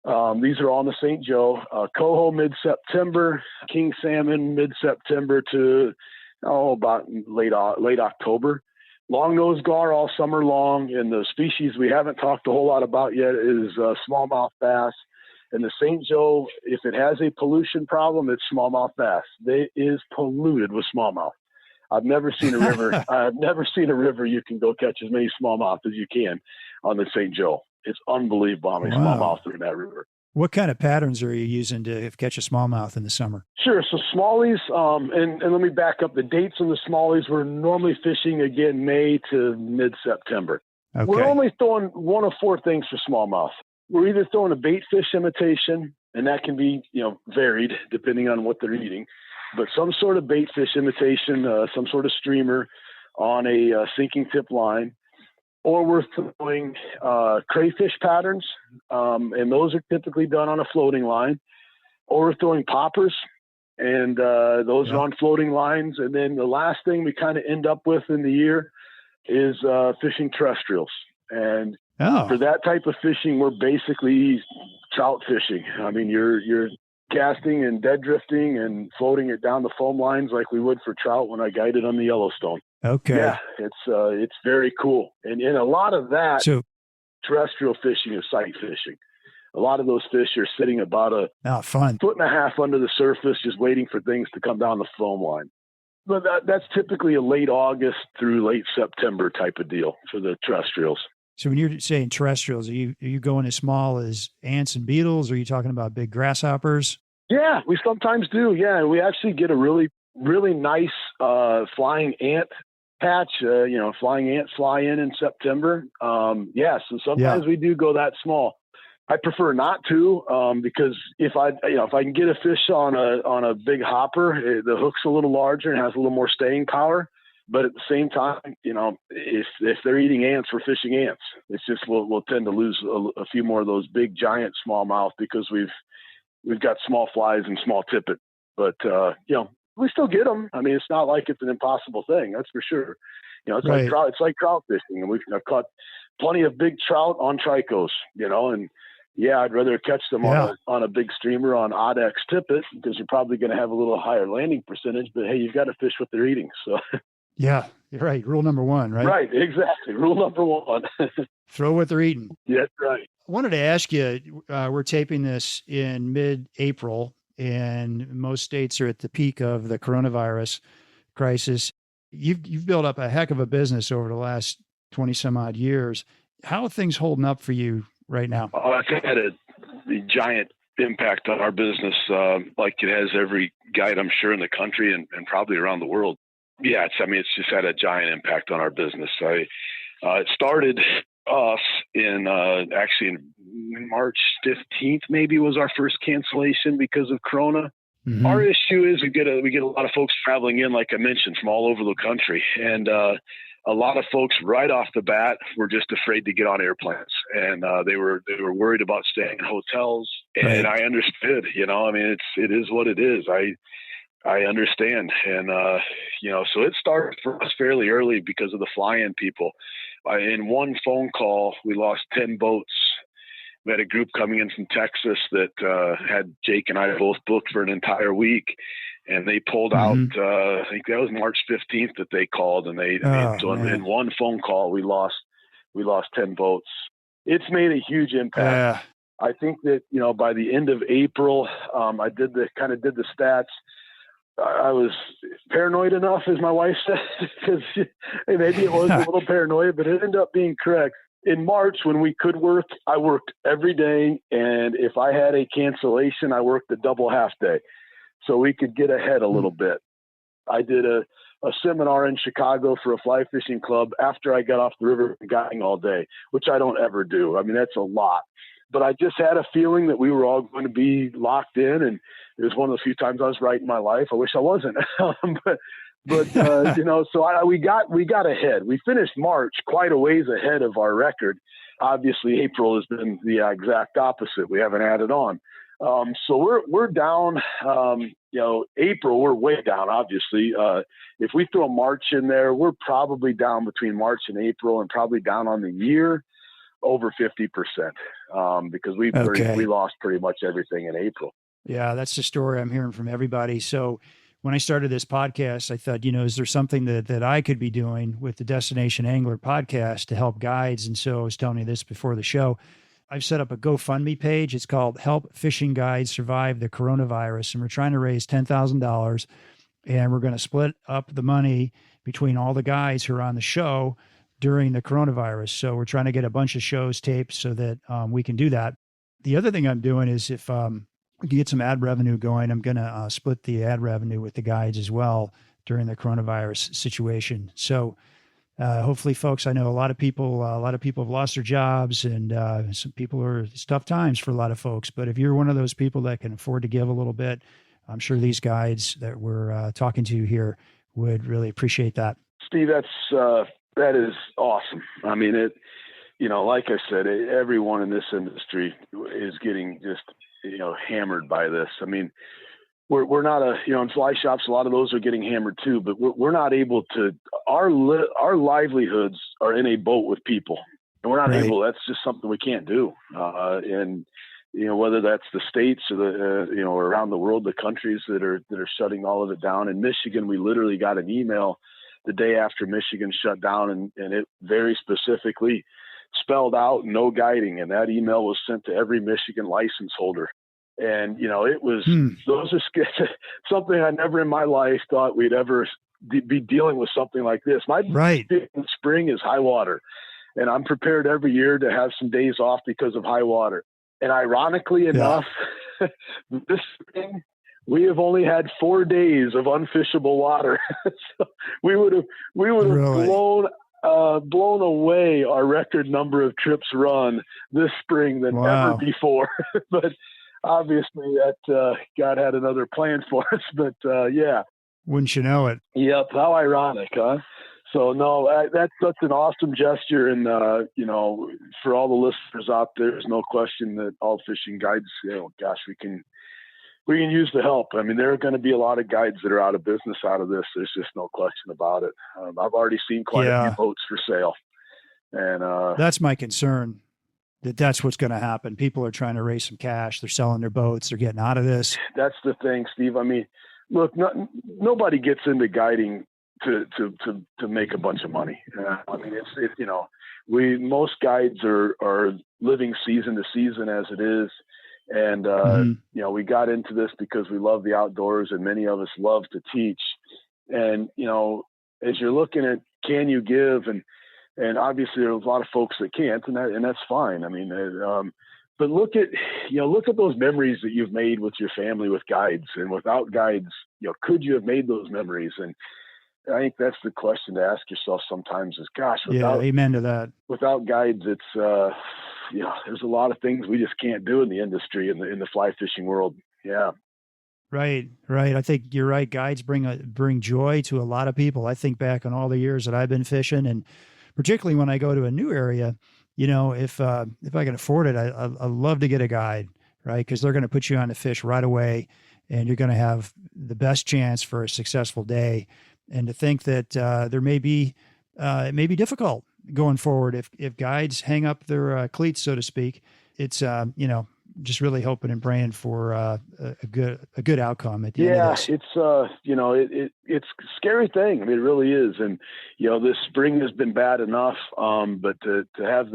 These are all in the St. Joe. Coho mid-September, king salmon mid-September to about late October. Longnose gar all summer long, and the species we haven't talked a whole lot about yet is smallmouth bass. And the St. Joe, if it has a pollution problem, it's smallmouth bass. It is polluted with smallmouth. I've never seen a river. I've never seen a river you can go catch as many smallmouth as you can on the St. Joe. It's unbelievable how many smallmouth are in that river. What kind of patterns are you using to catch a smallmouth in the summer? Sure. So smallies, and let me back up. The dates on the smallies, we're normally fishing again May to mid-September. Okay. We're only throwing one of 4 things for smallmouth. We're either throwing a bait fish imitation, and that can be varied depending on what they're eating, but some sort of bait fish imitation, some sort of streamer on a sinking tip line. Or we're throwing crayfish patterns, and those are typically done on a floating line. or we're throwing poppers, and those are on floating lines. And then the last thing we kind of end up with in the year is fishing terrestrials. And for that type of fishing, we're basically trout fishing. I mean, you're casting and dead drifting and floating it down the foam lines like we would for trout when I guided on the Yellowstone. Okay. Yeah, it's very cool. And in a lot of that, terrestrial fishing is sight fishing. A lot of those fish are sitting about a foot and a half under the surface, just waiting for things to come down the foam line. But that's typically a late August through late September type of deal for the terrestrials. So when you're saying terrestrials, are you going as small as ants and beetles? Or are you talking about big grasshoppers? Yeah, we sometimes do. Yeah, and we actually get a really, really nice flying ant patch. Flying ants fly in September. So sometimes we do go that small. I prefer not to because if I can get a fish on a big hopper, the hook's a little larger and has a little more staying power. But at the same time, if they're eating ants, we're fishing ants. It's just we'll tend to lose a few more of those big giant smallmouth because we've got small flies and small tippet. But we still get them. I mean, it's not like it's an impossible thing. That's for sure. It's like trout. It's like trout fishing, and I've caught plenty of big trout on tricos. And yeah, I'd rather catch them on a big streamer on Odd-X tippet because you're probably going to have a little higher landing percentage. But hey, you've got to fish what they're eating. So. Yeah, you're right. Rule number one, right? Right, exactly. Rule number one. Throw what they're eating. Yeah, right. I wanted to ask you, we're taping this in mid-April, and most states are at the peak of the coronavirus crisis. You've built up a heck of a business over the last 20 some odd years. How are things holding up for you right now? I've had a giant impact on our business, like it has every guide, I'm sure, in the country and probably around the world. Yeah, it's just had a giant impact on our business. It started us in March 15th, maybe was our first cancellation because of Corona. Mm-hmm. Our issue is we get a lot of folks traveling in, like I mentioned, from all over the country, and a lot of folks right off the bat were just afraid to get on airplanes, and they were worried about staying in hotels. And I understood, it is what it is. I understand. And, so it started for us fairly early because of the fly-in people. In one phone call, we lost 10 boats. We had a group coming in from Texas that had Jake and I both booked for an entire week. And they pulled out, I think that was March 15th that they called. And in one phone call, we lost 10 boats. It's made a huge impact. I think that, by the end of April, I did the stats. I was paranoid enough, as my wife said, because maybe it was a little paranoid, but it ended up being correct. In March, when we could work, I worked every day. And if I had a cancellation, I worked a double half day so we could get ahead a little bit. I did a seminar in Chicago for a fly fishing club after I got off the river and guiding all day, which I don't ever do. I mean, that's a lot. But I just had a feeling that we were all going to be locked in, and it was one of the few times I was right in my life. I wish I wasn't, so we got ahead. We finished March quite a ways ahead of our record. Obviously, April has been the exact opposite. We haven't added on, so we're down. April we're way down. Obviously, if we throw March in there, we're probably down between March and April, and probably down on the year over 50%, because we lost pretty much everything in April. Yeah, that's the story I'm hearing from everybody. So when I started this podcast, I thought, is there something that I could be doing with the Destination Angler podcast to help guides? And so I was telling you this before the show. I've set up a GoFundMe page. It's called Help Fishing Guides Survive the Coronavirus. And we're trying to raise $10,000. And we're going to split up the money between all the guides who are on the show during the coronavirus. So we're trying to get a bunch of shows taped so that we can do that. The other thing I'm doing is if we can get some ad revenue going, I'm going to split the ad revenue with the guides as well during the coronavirus situation. So hopefully, folks, I know a lot of people have lost their jobs, and some people it's tough times for a lot of folks. But if you're one of those people that can afford to give a little bit, I'm sure these guides that we're talking to here would really appreciate that. Steve, that is awesome. I mean, like I said, everyone in this industry is getting just hammered by this. I mean, we're not in fly shops, a lot of those are getting hammered too, but we're not able to, our livelihoods are in a boat with people, and we're not Right. able, that's just something we can't do. And, whether that's the States or or around the world, the countries that are shutting all of it down. In Michigan, we literally got an email the day after Michigan shut down, and it very specifically spelled out no guiding. And that email was sent to every Michigan license holder. And, it was, those are something I never in my life thought we'd ever be dealing with something like this. My spring is high water, and I'm prepared every year to have some days off because of high water. And ironically enough, this spring, we have only had 4 days of unfishable water. So we would have Really? blown away our record number of trips run this spring than ever before. But obviously that God had another plan for us. But yeah. Wouldn't you know it? Yep. How ironic, huh? So no, that's such an awesome gesture. And, for all the listeners out there, there's no question that all fishing guides, we can use the help. I mean, there are going to be a lot of guides that are out of business out of this. There's just no question about it. I've already seen quite a few boats for sale. And that's my concern, that's what's going to happen. People are trying to raise some cash. They're selling their boats. They're getting out of this. That's the thing, Steve. I mean, look, nobody gets into guiding to make a bunch of money. I mean, most guides are living season to season as it is. And, we got into this because we love the outdoors, and many of us love to teach. And, as you're looking at, can you give? And obviously there's a lot of folks that can't, and that's fine. I mean, but look at those memories that you've made with your family with guides, and without guides, could you have made those memories? And I think that's the question to ask yourself sometimes is, gosh, amen to that. Without guides, it's, there's a lot of things we just can't do in the industry, in the fly fishing world. Yeah. Right. I think you're right. Guides bring joy to a lot of people. I think back on all the years that I've been fishing, and particularly when I go to a new area, if I can afford it, I love to get a guide, right? Because they're going to put you on the fish right away, and you're going to have the best chance for a successful day. And to think that it may be difficult going forward if guides hang up their cleats, so to speak. It's just really hoping and praying for a good outcome at the end of this. It's a scary thing. I mean, it really is. And this spring has been bad enough, but to have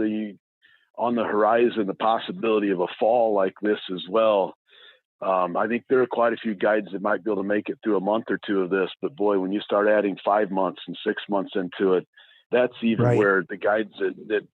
on the horizon the possibility of a fall like this as well. I think there are quite a few guides that might be able to make it through a month or two of this, but boy, when you start adding 5 months and 6 months into it, that's even where the guides that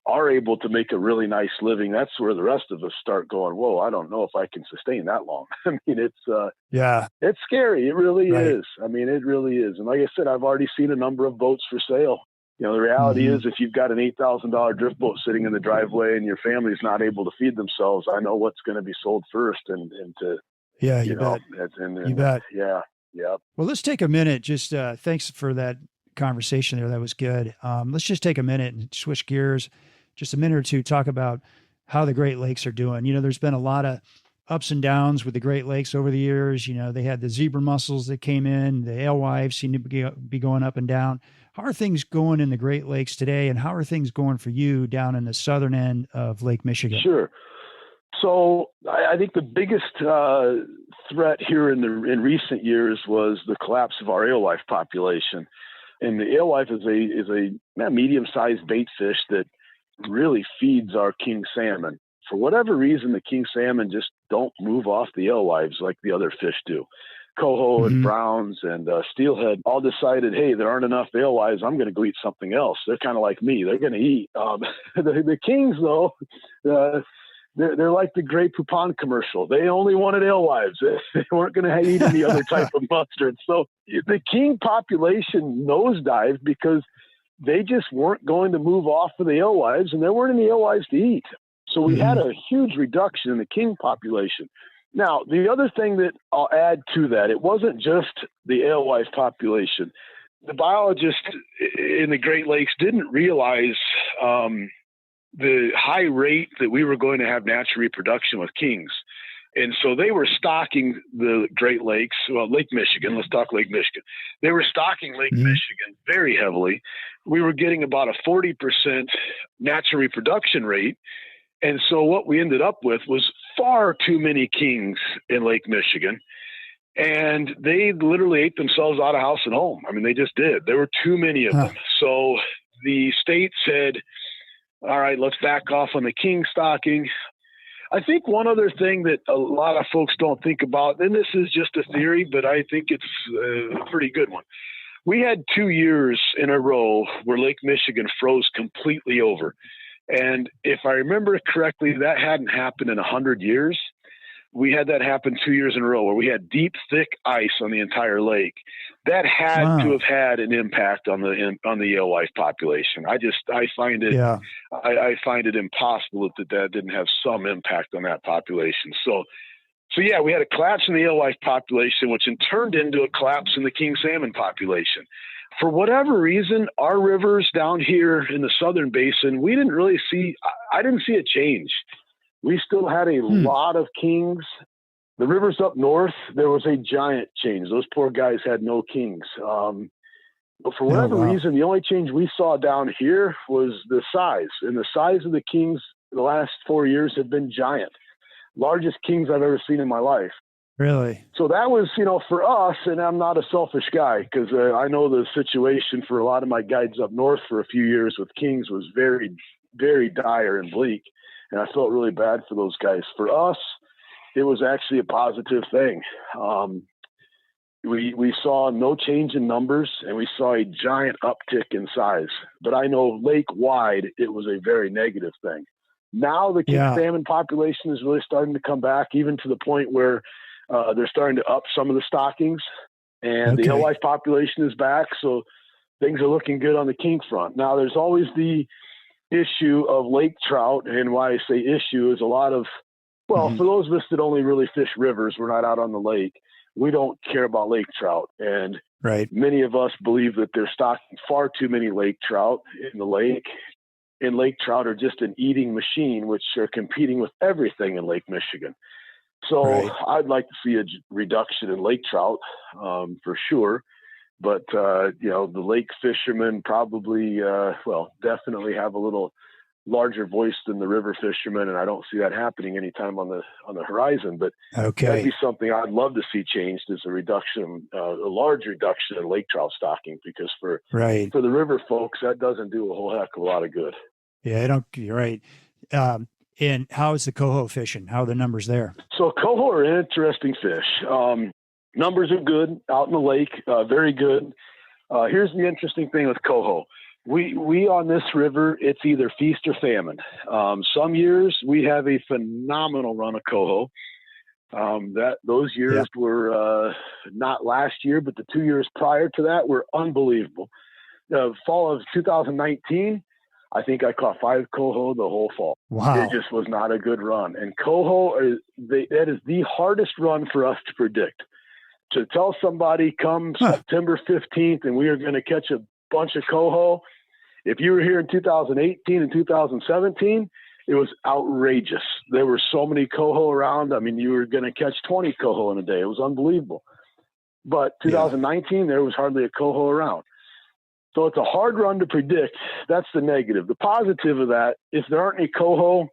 are able to make a really nice living, that's where the rest of us start going, whoa, I don't know if I can sustain that long. I mean, it's scary. It really is. I mean, it really is. And like I said, I've already seen a number of boats for sale. The reality is, if you've got an $8,000 drift boat sitting in the driveway and your family's not able to feed themselves, I know what's going to be sold first. You bet. Yeah. Well, let's take a minute. Just thanks for that conversation there. That was good. Let's just take a minute and switch gears just a minute or two, talk about how the Great Lakes are doing. There's been a lot of ups and downs with the Great Lakes over the years. They had the zebra mussels that came in, the alewives seem to be going up and down. How are things going in the Great Lakes today, and how are things going for you down in the southern end of Lake Michigan? Sure. So I think the biggest threat here in recent years was the collapse of our alewife population. And the alewife is a medium-sized bait fish that really feeds our king salmon. For whatever reason, the king salmon just don't move off the alewives like the other fish do. Coho and browns and steelhead all decided, hey, there aren't enough alewives. I'm going to go eat something else. They're kind of like me. They're going to eat. The kings, though, they're like the Grey Poupon commercial. They only wanted alewives. They weren't going to eat any other type of mustard. So the king population nosedived because they just weren't going to move off of the alewives, and there weren't any alewives to eat. So we had a huge reduction in the king population. Now, the other thing that I'll add to that, it wasn't just the alewife population. The biologists in the Great Lakes didn't realize the high rate that we were going to have natural reproduction with kings. And so they were stocking the Great Lakes, well, Lake Michigan. Let's talk Lake Michigan. They were stocking Lake Michigan very heavily. We were getting about a 40% natural reproduction rate. And so what we ended up with was far too many kings in Lake Michigan. And they literally ate themselves out of house and home. I mean, they just did. There were too many of them. So the state said, all right, let's back off on the king stocking. I think one other thing that a lot of folks don't think about, and this is just a theory, but I think it's a pretty good one. We had 2 years in a row where Lake Michigan froze completely over. And if I remember correctly, that hadn't happened in 100 years. We had that happen 2 years in a row where we had deep, thick ice on the entire lake. That had to have had an impact on the alewife population. I find it, I find it impossible that didn't have some impact on that population. So yeah, we had a collapse in the alewife population, which in turned into a collapse in the king salmon population. For whatever reason, our rivers down here in the southern basin, we didn't really see. I didn't see a change. We still had a lot of kings. The rivers up north, there was a giant change. Those poor guys had no kings. But for whatever reason, the only change we saw down here was the size. And the size of the kings the last 4 years have been giant. Largest kings I've ever seen in my life. Really? So that was, for us, and I'm not a selfish guy because I know the situation for a lot of my guides up north for a few years with kings was very, very dire and bleak. And I felt really bad for those guys. For us, it was actually a positive thing. We saw no change in numbers, and we saw a giant uptick in size. But I know lake-wide, it was a very negative thing. Now the king salmon population is really starting to come back, even to the point where they're starting to up some of the stockings, and the alewife population is back. So things are looking good on the king front. Now there's always the issue of lake trout, and why I say issue is a lot of, for those of us that only really fish rivers, we're not out on the lake, we don't care about lake trout. And many of us believe that they're stocking far too many lake trout in the lake, and lake trout are just an eating machine, which are competing with everything in Lake Michigan. So I'd like to see a reduction in lake trout for sure. But, the lake fishermen probably, definitely have a little larger voice than the river fishermen. And I don't see that happening anytime on the horizon. But that'd be something I'd love to see changed, is a large reduction in lake trout stocking, because for the river folks, that doesn't do a whole heck of a lot of good. Yeah, you're right. And how is the coho fishing? How are the numbers there? So coho are an interesting fish. Numbers are good out in the lake, very good. Here's the interesting thing with coho. We on this river, it's either feast or famine. Some years we have a phenomenal run of coho. Those years were not last year, but the 2 years prior to that were unbelievable. The fall of 2019, I think I caught 5 coho the whole fall. Wow. It just was not a good run. And coho, that is the hardest run for us to predict. To tell somebody come September 15th and we are going to catch a bunch of coho, if you were here in 2018 and 2017, it was outrageous. There were so many coho around. I mean, you were going to catch 20 coho in a day. It was unbelievable. But 2019, there was hardly a coho around. So it's a hard run to predict. That's the negative. The positive of that, if there aren't any coho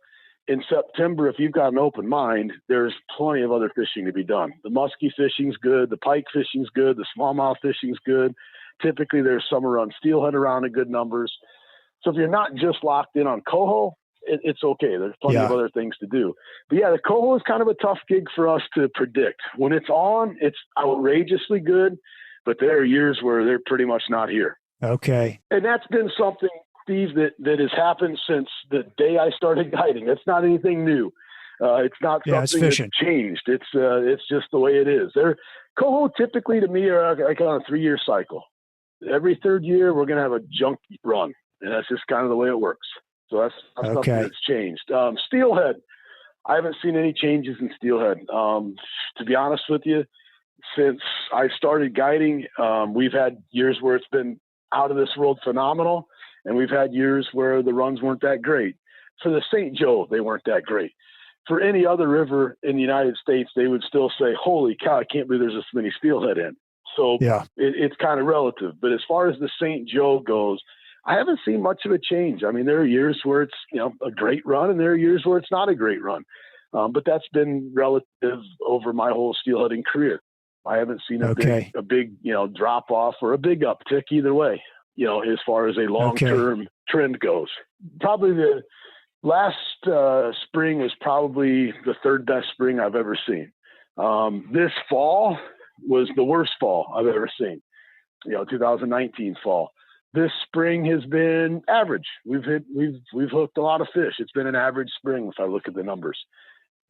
in September, if you've got an open mind, there's plenty of other fishing to be done. The muskie fishing's good. The pike fishing's good. The smallmouth fishing's good. Typically, there's summer run steelhead around in good numbers. So if you're not just locked in on coho, it's okay. There's plenty of other things to do. But the coho is kind of a tough gig for us to predict. When it's on, it's outrageously good, but there are years where they're pretty much not here. Okay. And that's been something, Steve, that has happened since the day I started guiding. It's not anything new. It's not something that's changed. It's just the way it is. Coho typically to me are like on a 3-year cycle. Every third year we're going to have a junk run, and that's just kind of the way it works. So that's something that's changed. Steelhead, I haven't seen any changes in steelhead. To be honest with you, since I started guiding, we've had years where it's been out of this world phenomenal, and we've had years where the runs weren't that great. For the St. Joe, they weren't that great. for any other river in the United States, they would still say, holy cow, I can't believe there's this many steelhead in. So Yeah. it's kind of relative. But as far as the St. Joe goes, I haven't seen much of a change. I mean, there are years where it's, a great run, and there are years where it's not a great run. But that's been relative over my whole steelheading career. I haven't seen a big drop off or a big uptick either way, as far as a long-term trend goes. Probably the last spring was probably the third best spring I've ever seen. This fall was the worst fall I've ever seen, 2019 fall. This spring has been average. We've hooked a lot of fish. It's been an average spring if I look at the numbers.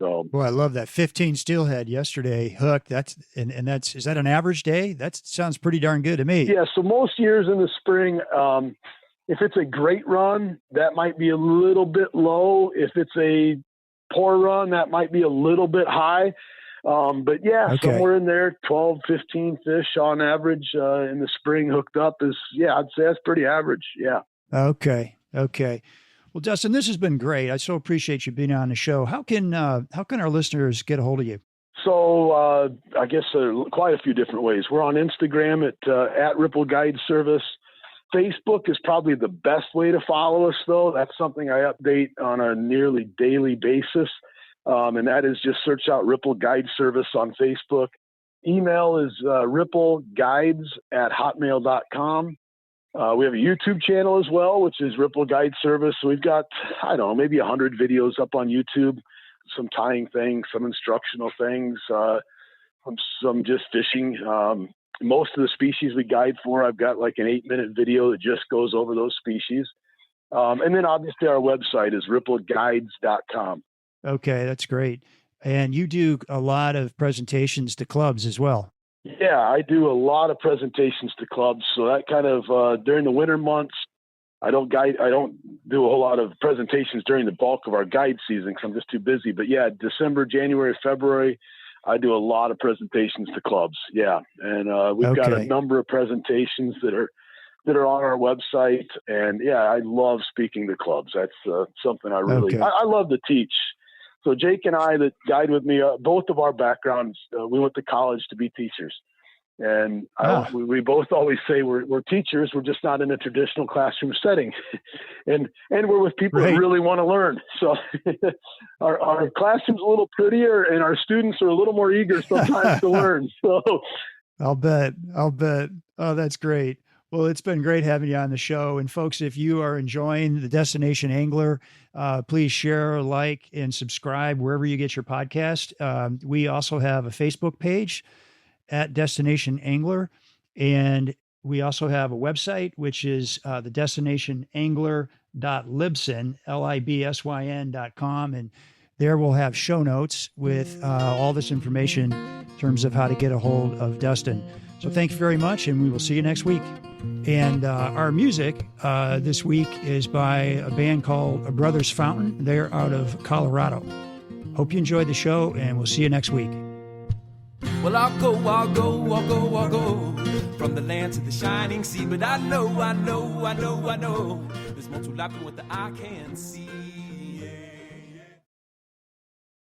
So, boy, I love that 15 steelhead yesterday hooked. Is that an average day? That sounds pretty darn good to me. Yeah. So most years in the spring, if it's a great run, that might be a little bit low. If it's a poor run, that might be a little bit high. But yeah, somewhere in there, 12, 15 fish on average in the spring hooked up I'd say that's pretty average. Yeah. Okay. Well, Dustin, this has been great. I so appreciate you being on the show. How can our listeners get a hold of you? So I guess quite a few different ways. We're on Instagram at Ripple Guide Service. Facebook is probably the best way to follow us, though. That's something I update on a nearly daily basis. And that is just search out Ripple Guide Service on Facebook. Email is rippleguides@hotmail.com. We have a YouTube channel as well, which is Ripple Guide Service. So we've got, maybe 100 videos up on YouTube, some tying things, some instructional things, some just fishing. Most of the species we guide for, I've got like an 8-minute video that just goes over those species. And then obviously our website is rippleguides.com. Okay, that's great. And you do a lot of presentations to clubs as well. Yeah, I do a lot of presentations to clubs. So that kind of during the winter months, I don't do a whole lot of presentations during the bulk of our guide season because I'm just too busy. But yeah, December, January, February, I do a lot of presentations to clubs. Yeah, and we've got a number of presentations that are on our website. And yeah, I love speaking to clubs. That's something I really I love to teach. So Jake and I that guide with me, both of our backgrounds, we went to college to be teachers. And we both always say we're teachers. We're just not in a traditional classroom setting. and we're with people who really want to learn. So our classroom's a little prettier and our students are a little more eager sometimes to learn. So I'll bet. Oh, that's great. Well, it's been great having you on the show. And folks, if you are enjoying the Destination Angler, please share, like, and subscribe wherever you get your podcast. We also have a Facebook page at Destination Angler. And we also have a website, which is the destinationangler.libsyn, LIBSYN.com. And there we'll have show notes with all this information in terms of how to get a hold of Dustin. So thank you very much, and we will see you next week. And our music this week is by a band called Brothers Fountain. They're out of Colorado. Hope you enjoyed the show, and we'll see you next week. Well, I'll go from the land to the shining sea. But I know there's more to life than what the eye can see.